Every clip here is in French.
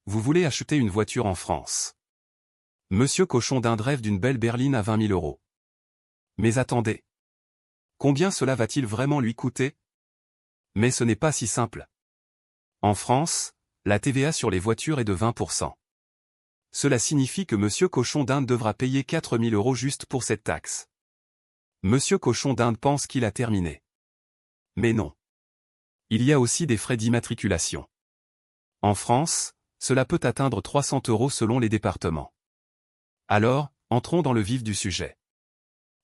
vous voulez acheter une voiture en France. Monsieur Cochon d'Inde rêve d'une belle berline à 20 000 €. Mais attendez. Combien cela va-t-il vraiment lui coûter? Mais ce n'est pas si simple. En France, la TVA sur les voitures est de 20%. Cela signifie que Monsieur Cochon d'Inde devra payer 4 000 € juste pour cette taxe. Monsieur Cochon d'Inde pense qu'il a terminé. Mais non. Il y a aussi des frais d'immatriculation. En France, cela peut atteindre 300 € selon les départements. Alors, entrons dans le vif du sujet.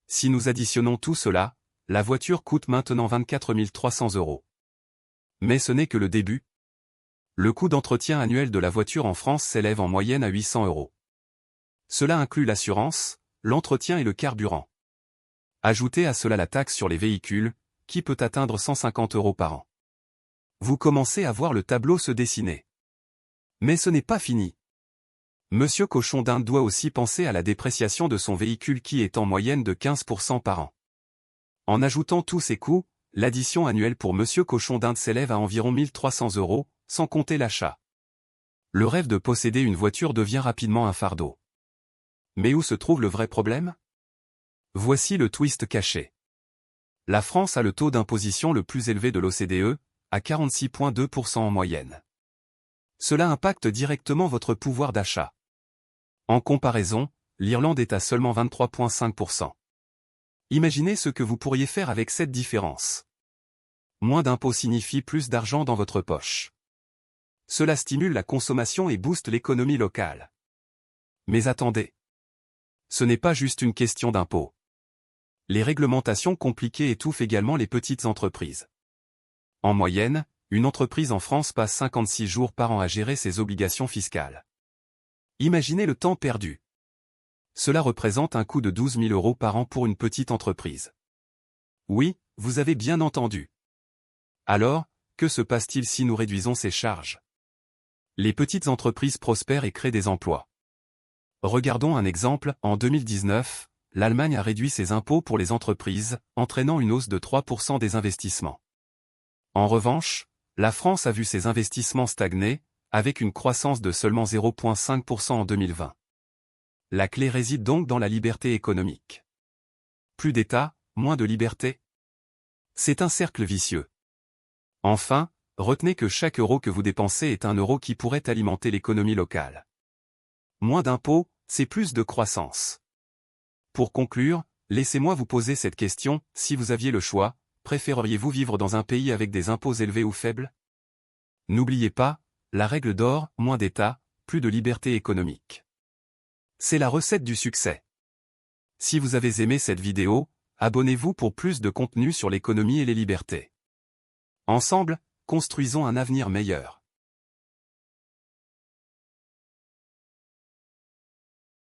Si nous additionnons tout cela, la voiture coûte maintenant 24 300 €. Mais ce n'est que le début. Le coût d'entretien annuel de la voiture en France s'élève en moyenne à 800 €. Cela inclut l'assurance, l'entretien et le carburant. Ajoutez à cela la taxe sur les véhicules, qui peut atteindre 150 € par an. Vous commencez à voir le tableau se dessiner. Mais ce n'est pas fini. Monsieur Cochon d'Inde doit aussi penser à la dépréciation de son véhicule qui est en moyenne de 15% par an. En ajoutant tous ces coûts, l'addition annuelle pour Monsieur Cochon d'Inde s'élève à environ 1 300 €, sans compter l'achat. Le rêve de posséder une voiture devient rapidement un fardeau. Mais où se trouve le vrai problème? Voici le twist caché. La France a le taux d'imposition le plus élevé de l'OCDE, à 46,2% en moyenne. Cela impacte directement votre pouvoir d'achat. En comparaison, l'Irlande est à seulement 23,5%. Imaginez ce que vous pourriez faire avec cette différence. Moins d'impôts signifie plus d'argent dans votre poche. Cela stimule la consommation et booste l'économie locale. Mais attendez. Ce n'est pas juste une question d'impôts. Les réglementations compliquées étouffent également les petites entreprises. En moyenne, une entreprise en France passe 56 jours par an à gérer ses obligations fiscales. Imaginez le temps perdu. Cela représente un coût de 12 000 € par an pour une petite entreprise. Oui, vous avez bien entendu. Alors, que se passe-t-il si nous réduisons ces charges? Les petites entreprises prospèrent et créent des emplois. Regardons un exemple, en 2019, l'Allemagne a réduit ses impôts pour les entreprises, entraînant une hausse de 3% des investissements. En revanche, la France a vu ses investissements stagner, avec une croissance de seulement 0,5% en 2020. La clé réside donc dans la liberté économique. Plus d'État, moins de liberté. C'est un cercle vicieux. Enfin, retenez que chaque euro que vous dépensez est un euro qui pourrait alimenter l'économie locale. Moins d'impôts, c'est plus de croissance. Pour conclure, laissez-moi vous poser cette question, si vous aviez le choix, préféreriez-vous vivre dans un pays avec des impôts élevés ou faibles? N'oubliez pas, la règle d'or, moins d'État, plus de liberté économique. C'est la recette du succès. Si vous avez aimé cette vidéo, abonnez-vous pour plus de contenu sur l'économie et les libertés. Ensemble, construisons un avenir meilleur.